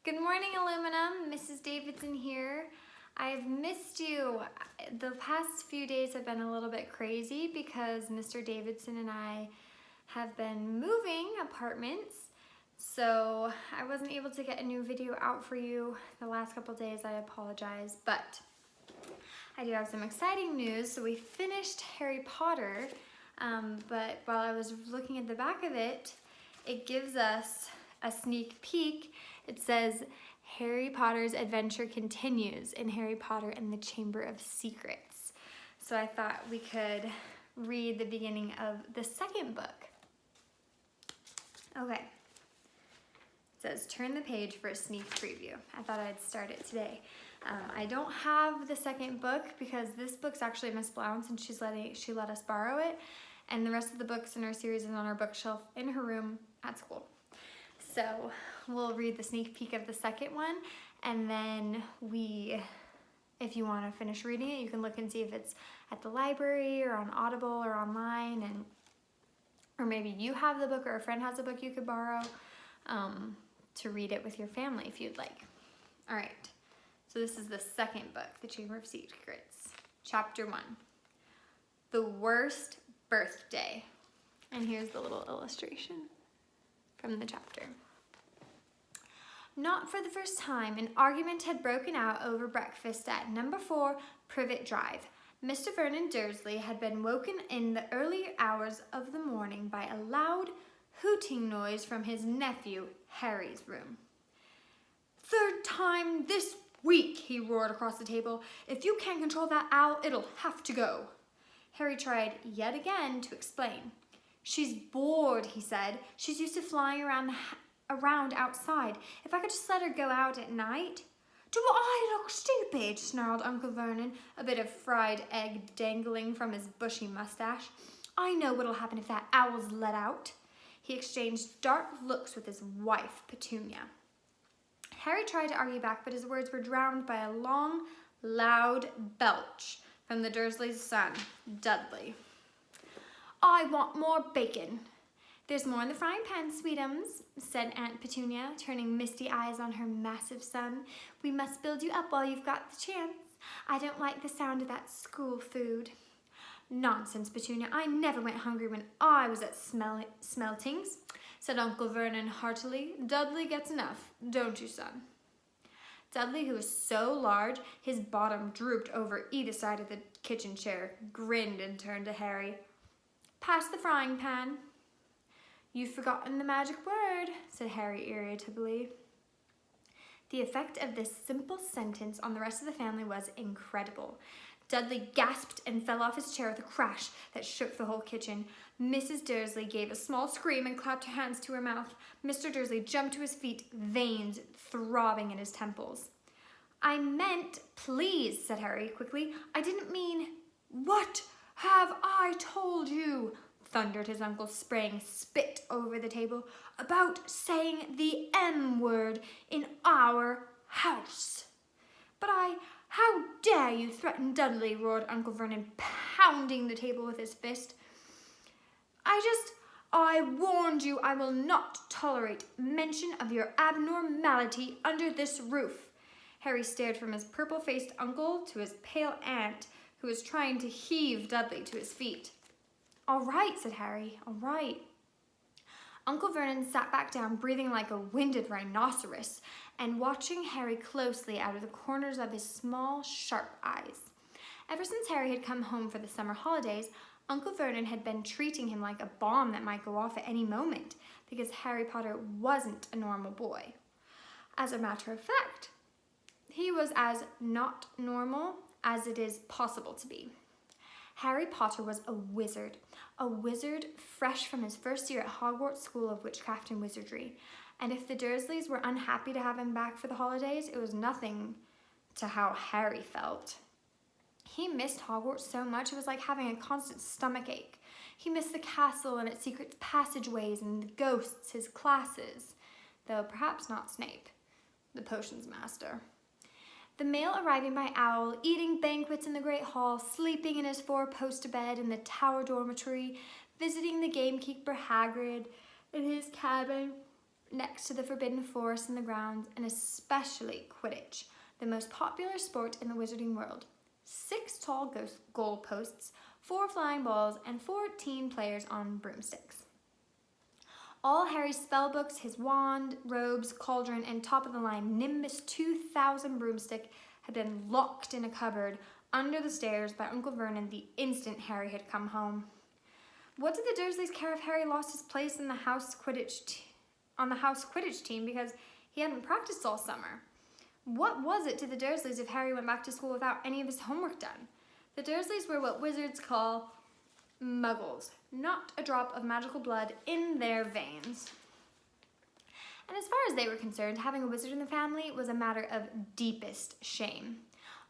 Good morning, Aluminum. Mrs. Davidson here. I've missed you. The past few days have been a little bit crazy because Mr. Davidson and I have been moving apartments. So I wasn't able to get a new video out for you the last couple days. I apologize, but I do have some exciting news. So we finished Harry Potter, but while I was looking at the back of it, it gives us a sneak peek. It says, Harry Potter's adventure continues in Harry Potter and the Chamber of Secrets. So I thought we could read the beginning of the second book. Okay. It says, turn the page for a sneak preview. I thought I'd start it today. I don't have the second book because this book's actually Miss Blount's and she let us borrow it. And the rest of the books in our series is on our bookshelf in her room at school. So we'll read the sneak peek of the second one, and then if you want to finish reading it, you can look and see if it's at the library or on Audible or online, or maybe you have the book or a friend has a book you could borrow to read it with your family if you'd like. All right, so this is the second book, The Chamber of Secrets, Chapter 1, The Worst Birthday. And here's the little illustration from the chapter. Not for the first time, an argument had broken out over breakfast at number 4 Privet Drive. Mr. Vernon Dursley had been woken in the early hours of the morning by a loud hooting noise from his nephew, Harry's room. "Third time this week," he roared across the table. "If you can't control that owl, it'll have to go." Harry tried yet again to explain. "She's bored," he said. "She's used to flying around outside. If I could just let her go out at night." "Do I look stupid?" snarled Uncle Vernon, a bit of fried egg dangling from his bushy mustache. "I know what'll happen if that owl's let out." He exchanged dark looks with his wife, Petunia. Harry tried to argue back, but his words were drowned by a long, loud belch from the Dursleys' son, Dudley. "I want more bacon." "There's more in the frying pan, sweetums," said Aunt Petunia, turning misty eyes on her massive son. "We must build you up while you've got the chance. I don't like the sound of that school food." "Nonsense, Petunia. I never went hungry when I was at Smeltings," said Uncle Vernon heartily. "Dudley gets enough, don't you, son?" Dudley, who was so large his bottom drooped over either side of the kitchen chair, grinned and turned to Harry. "Pass the frying pan." "You've forgotten the magic word," said Harry irritably. The effect of this simple sentence on the rest of the family was incredible. Dudley gasped and fell off his chair with a crash that shook the whole kitchen. Mrs. Dursley gave a small scream and clapped her hands to her mouth. Mr. Dursley jumped to his feet, veins throbbing in his temples. "I meant please," said Harry quickly. "I didn't mean—" "What have I told you?" thundered his uncle, spraying spit over the table. "About saying the M word in our house." "But how dare you threaten Dudley?" roared Uncle Vernon, pounding the table with his fist. I warned you I will not tolerate mention of your abnormality under this roof." Harry stared from his purple-faced uncle to his pale aunt, who was trying to heave Dudley to his feet. "All right," said Harry, "all right." Uncle Vernon sat back down, breathing like a winded rhinoceros, and watching Harry closely out of the corners of his small, sharp eyes. Ever since Harry had come home for the summer holidays, Uncle Vernon had been treating him like a bomb that might go off at any moment, because Harry Potter wasn't a normal boy. As a matter of fact, he was as not normal as it is possible to be. Harry Potter was a wizard fresh from his first year at Hogwarts School of Witchcraft and Wizardry, and if the Dursleys were unhappy to have him back for the holidays, it was nothing to how Harry felt. He missed Hogwarts so much it was like having a constant stomachache. He missed the castle and its secret passageways and the ghosts, his classes, though perhaps not Snape, the potions master. The mail arriving by owl, eating banquets in the Great Hall, sleeping in his 4-poster bed in the Tower dormitory, visiting the gamekeeper Hagrid in his cabin, next to the forbidden forest and the grounds, and especially Quidditch, the most popular sport in the wizarding world. 6 tall goal posts, 4 flying balls, and 14 players on broomsticks. All Harry's spellbooks, his wand, robes, cauldron, and top-of-the-line Nimbus 2000 broomstick had been locked in a cupboard under the stairs by Uncle Vernon the instant Harry had come home. What did the Dursleys care if Harry lost his place in the house Quidditch team because he hadn't practiced all summer? What was it to the Dursleys if Harry went back to school without any of his homework done? The Dursleys were what wizards call muggles, not a drop of magical blood in their veins. And as far as they were concerned, having a wizard in the family was a matter of deepest shame.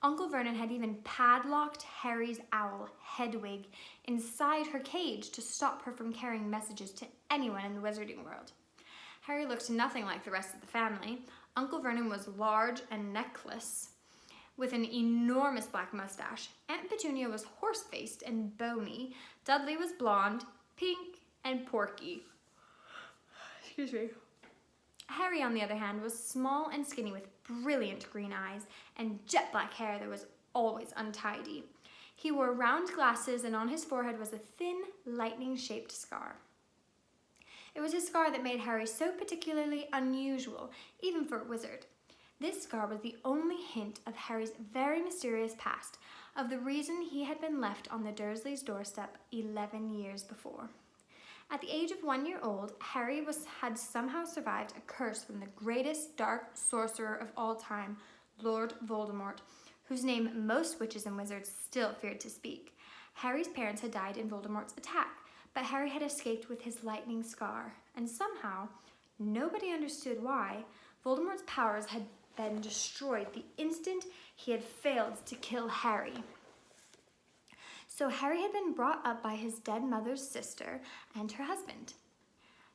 Uncle Vernon had even padlocked Harry's owl, Hedwig, inside her cage to stop her from carrying messages to anyone in the wizarding world. Harry looked nothing like the rest of the family. Uncle Vernon was large and neckless, with an enormous black mustache. Aunt Petunia was horse-faced and bony. Dudley was blonde, pink, and porky. Excuse me. Harry, on the other hand, was small and skinny with brilliant green eyes and jet black hair that was always untidy. He wore round glasses, and on his forehead was a thin, lightning-shaped scar. It was his scar that made Harry so particularly unusual, even for a wizard. This scar was the only hint of Harry's very mysterious past, of the reason he had been left on the Dursleys' doorstep 11 years before. At the age of 1 year old, Harry had somehow survived a curse from the greatest dark sorcerer of all time, Lord Voldemort, whose name most witches and wizards still feared to speak. Harry's parents had died in Voldemort's attack, but Harry had escaped with his lightning scar, and somehow, nobody understood why, Voldemort's powers had been destroyed the instant he had failed to kill Harry. So Harry had been brought up by his dead mother's sister and her husband.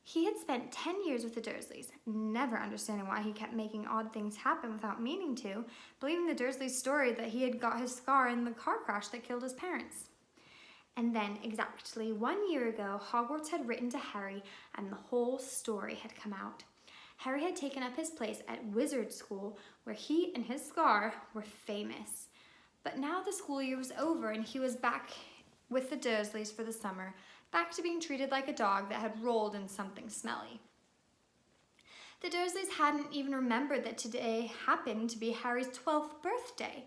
He had spent 10 years with the Dursleys, never understanding why he kept making odd things happen without meaning to, believing the Dursleys' story that he had got his scar in the car crash that killed his parents. And then, exactly 1 year ago, Hogwarts had written to Harry and the whole story had come out. Harry had taken up his place at Wizard School, where he and his scar were famous. But now the school year was over and he was back with the Dursleys for the summer, back to being treated like a dog that had rolled in something smelly. The Dursleys hadn't even remembered that today happened to be Harry's 12th birthday.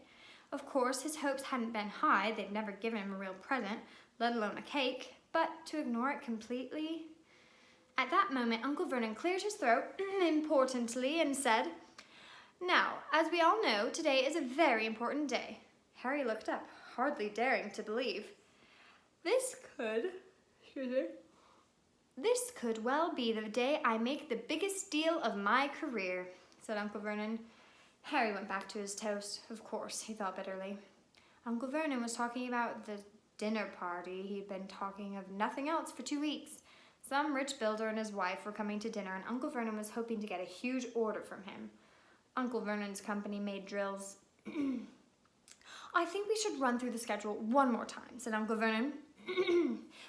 Of course, his hopes hadn't been high. They'd never given him a real present, let alone a cake, but to ignore it completely. At that moment, Uncle Vernon cleared his throat importantly and said, "Now, as we all know, today is a very important day." Harry looked up, hardly daring to believe. This could well be the day I make the biggest deal of my career," said Uncle Vernon. Harry went back to his toast. Of course, he thought bitterly. Uncle Vernon was talking about the dinner party. He'd been talking of nothing else for 2 weeks. Some rich builder and his wife were coming to dinner, and Uncle Vernon was hoping to get a huge order from him. Uncle Vernon's company made drills. "I think we should run through the schedule one more time," said Uncle Vernon.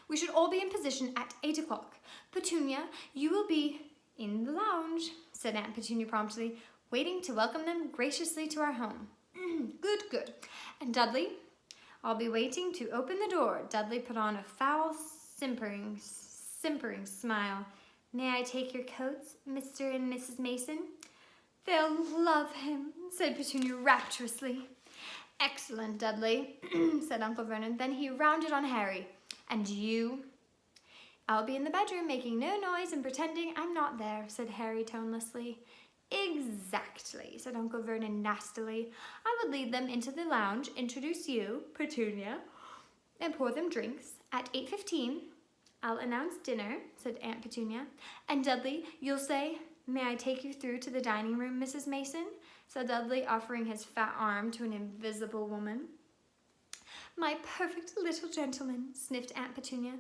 "We should all be in position at 8 o'clock. Petunia, you will be in the lounge," said Aunt Petunia promptly, waiting to welcome them graciously to our home. Good. And Dudley? "I'll be waiting to open the door." Dudley put on a foul, simpering smile. "May I take your coats, Mr. and Mrs. Mason?" "They'll love him," said Petunia rapturously. "Excellent, Dudley," said Uncle Vernon. Then he rounded on Harry. "And you?" "I'll be in the bedroom making no noise and pretending I'm not there," said Harry tonelessly. "Exactly," said Uncle Vernon nastily. "I would lead them into the lounge, introduce you, Petunia, and pour them drinks. At 8:15, I'll announce dinner," said Aunt Petunia. "And Dudley, you'll say, 'May I take you through to the dining room, Mrs. Mason?'" said Dudley, offering his fat arm to an invisible woman. "My perfect little gentleman," sniffed Aunt Petunia.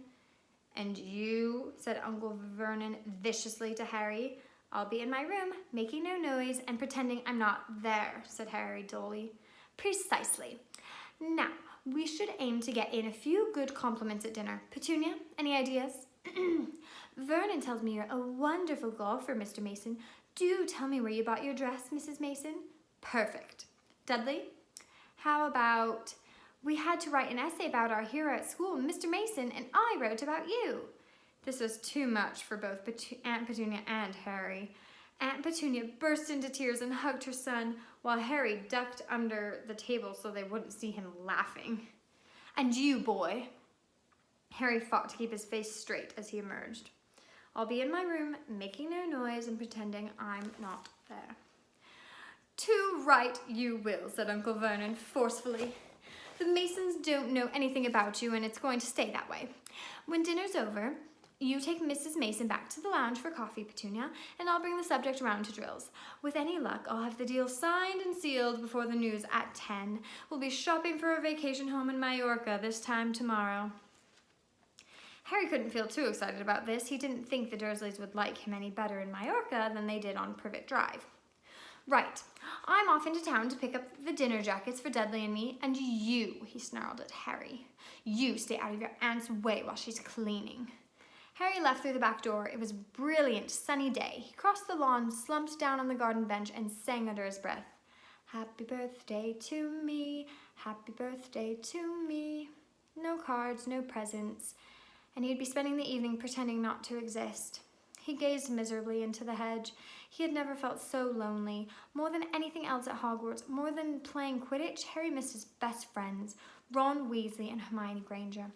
"And you," said Uncle Vernon viciously to Harry. "I'll be in my room, making no noise and pretending I'm not there," said Harry dully. "Precisely. Now, we should aim to get in a few good compliments at dinner. Petunia, any ideas?" Vernon tells me you're a wonderful golfer, Mr. Mason. Do tell me where you bought your dress, Mrs. Mason. Perfect. Dudley, how about we had to write an essay about our hero at school, Mr. Mason, and I wrote about you. This was too much for both Aunt Petunia and Harry. Aunt Petunia burst into tears and hugged her son, while Harry ducked under the table so they wouldn't see him laughing. And you, boy. Harry fought to keep his face straight as he emerged. I'll be in my room, making no noise and pretending I'm not there. Too right you will, said Uncle Vernon forcefully. The Masons don't know anything about you, and it's going to stay that way. When dinner's over, you take Mrs. Mason back to the lounge for coffee, Petunia, and I'll bring the subject around to drills. With any luck, I'll have the deal signed and sealed before the news at 10. We'll be shopping for a vacation home in Majorca this time tomorrow. Harry couldn't feel too excited about this. He didn't think the Dursleys would like him any better in Majorca than they did on Privet Drive. Right, I'm off into town to pick up the dinner jackets for Dudley and me, and you, he snarled at Harry, you stay out of your aunt's way while she's cleaning. Harry left through the back door. It was a brilliant, sunny day. He crossed the lawn, slumped down on the garden bench, and sang under his breath, Happy birthday to me, happy birthday to me. No cards, no presents, and he'd be spending the evening pretending not to exist. He gazed miserably into the hedge. He had never felt so lonely. More than anything else at Hogwarts, more than playing Quidditch, Harry missed his best friends, Ron Weasley and Hermione Granger.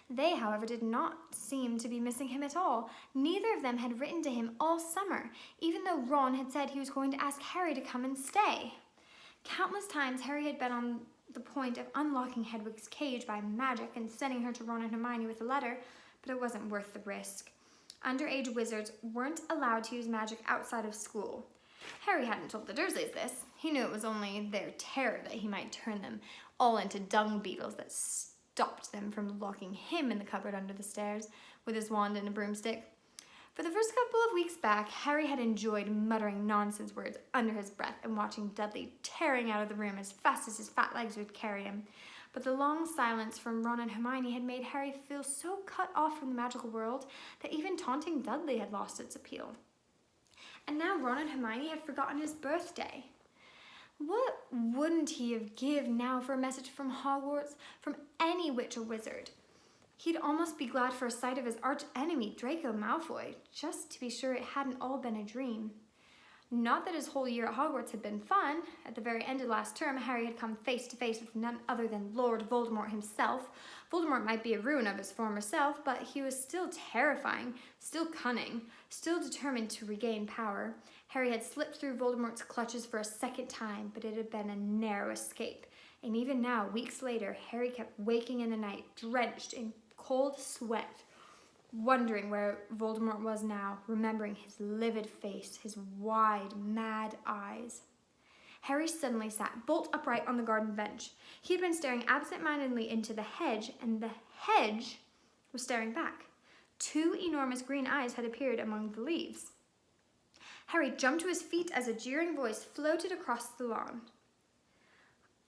They, however, did not seem to be missing him at all. Neither of them had written to him all summer, even though Ron had said he was going to ask Harry to come and stay. Countless times Harry had been on the point of unlocking Hedwig's cage by magic and sending her to Ron and Hermione with a letter, but it wasn't worth the risk. Underage wizards weren't allowed to use magic outside of school. Harry hadn't told the Dursleys this. He knew it was only their terror that he might turn them all into dung beetles that stopped them from locking him in the cupboard under the stairs with his wand and a broomstick. For the first couple of weeks back, Harry had enjoyed muttering nonsense words under his breath and watching Dudley tearing out of the room as fast as his fat legs would carry him. But the long silence from Ron and Hermione had made Harry feel so cut off from the magical world that even taunting Dudley had lost its appeal. And now Ron and Hermione had forgotten his birthday. What wouldn't he have given now for a message from Hogwarts, from any witch or wizard? He'd almost be glad for a sight of his arch-enemy, Draco Malfoy, just to be sure it hadn't all been a dream. Not that his whole year at Hogwarts had been fun. At the very end of last term, Harry had come face to face with none other than Lord Voldemort himself. Voldemort might be a ruin of his former self, but he was still terrifying, still cunning, still determined to regain power. Harry had slipped through Voldemort's clutches for a second time, but it had been a narrow escape. And even now, weeks later, Harry kept waking in the night, drenched in cold sweat, wondering where Voldemort was now, remembering his livid face, his wide, mad eyes. Harry suddenly sat bolt upright on the garden bench. He had been staring absent-mindedly into the hedge, and the hedge was staring back. Two enormous green eyes had appeared among the leaves. Harry jumped to his feet as a jeering voice floated across the lawn.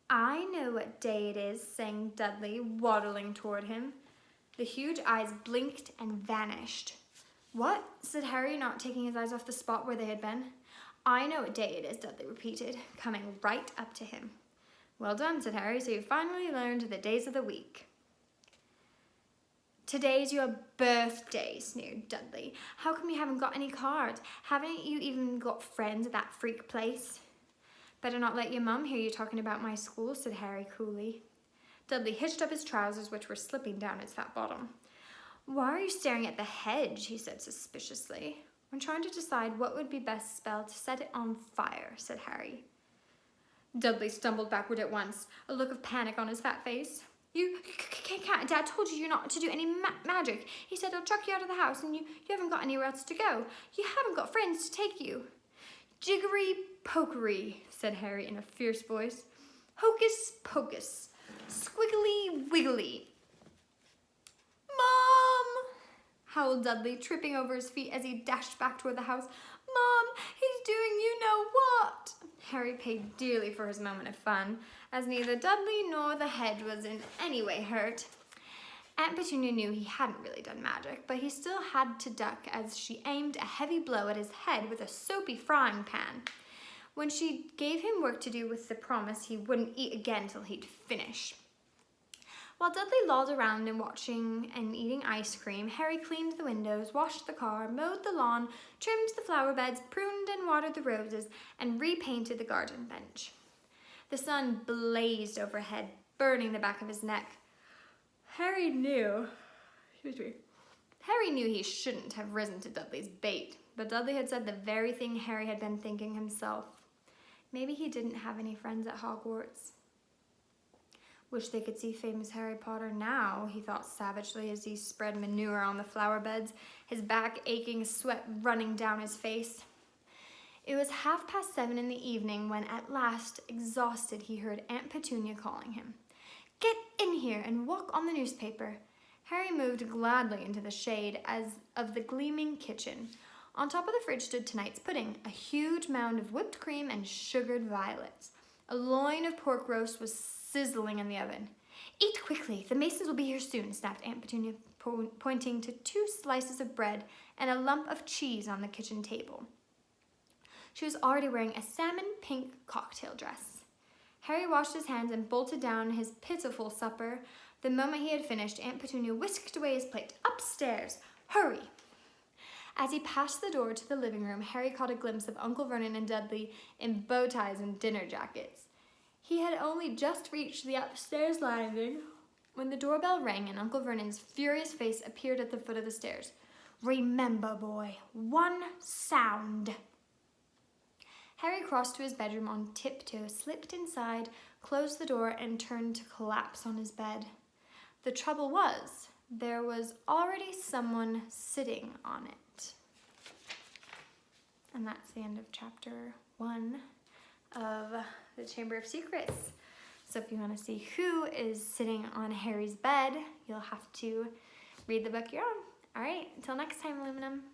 I know what day it is, sang Dudley, waddling toward him. The huge eyes blinked and vanished. What? Said Harry, not taking his eyes off the spot where they had been. I know what day it is, Dudley repeated, coming right up to him. Well done, said Harry, so you finally learned the days of the week. Today's your birthday, sneered Dudley. How come you haven't got any cards? Haven't you even got friends at that freak place? Better not let your mum hear you talking about my school, said Harry coolly. Dudley hitched up his trousers, which were slipping down his fat bottom. Why are you staring at the hedge? He said suspiciously. I'm trying to decide what would be best spell to set it on fire, said Harry. Dudley stumbled backward at once, a look of panic on his fat face. You can't. Dad told you not to do any magic. He said he'll chuck you out of the house and you haven't got anywhere else to go. You haven't got friends to take you. Jiggery pokery, said Harry in a fierce voice. Hocus pocus. Squiggly wiggly. Mom! Howled Dudley, tripping over his feet as he dashed back toward the house. Mom, he's doing you know what? Harry paid dearly for his moment of fun, as neither Dudley nor the hedge was in any way hurt. Aunt Petunia knew he hadn't really done magic, but he still had to duck as she aimed a heavy blow at his head with a soapy frying pan. When she gave him work to do with the promise he wouldn't eat again till he'd finish. While Dudley lolled around and watching and eating ice cream, Harry cleaned the windows, washed the car, mowed the lawn, trimmed the flower beds, pruned and watered the roses, and repainted the garden bench. The sun blazed overhead, burning the back of his neck. Harry knew he shouldn't have risen to Dudley's bait, but Dudley had said the very thing Harry had been thinking himself. Maybe he didn't have any friends at Hogwarts. Wish they could see famous Harry Potter now, he thought savagely as he spread manure on the flower beds, his back aching, sweat running down his face. It was 7:30 in the evening when, at last, exhausted, he heard Aunt Petunia calling him. "Get in here and walk on the newspaper." Harry moved gladly into the shade of the gleaming kitchen. On top of the fridge stood tonight's pudding, a huge mound of whipped cream and sugared violets. A loin of pork roast was sizzling in the oven. "Eat quickly, the Masons will be here soon," snapped Aunt Petunia, pointing to 2 slices of bread and a lump of cheese on the kitchen table. She was already wearing a salmon pink cocktail dress. Harry washed his hands and bolted down his pitiful supper. The moment he had finished, Aunt Petunia whisked away his plate. "Upstairs! Hurry!" As he passed the door to the living room, Harry caught a glimpse of Uncle Vernon and Dudley in bow ties and dinner jackets. He had only just reached the upstairs landing when the doorbell rang and Uncle Vernon's furious face appeared at the foot of the stairs. "Remember, boy, 1 sound." Harry crossed to his bedroom on tiptoe, slipped inside, closed the door, and turned to collapse on his bed. The trouble was, there was already someone sitting on it. And that's the end of chapter 1 of The Chamber of Secrets. So if you want to see who is sitting on Harry's bed, you'll have to read the book you're on. All right, until next time, Aluminum.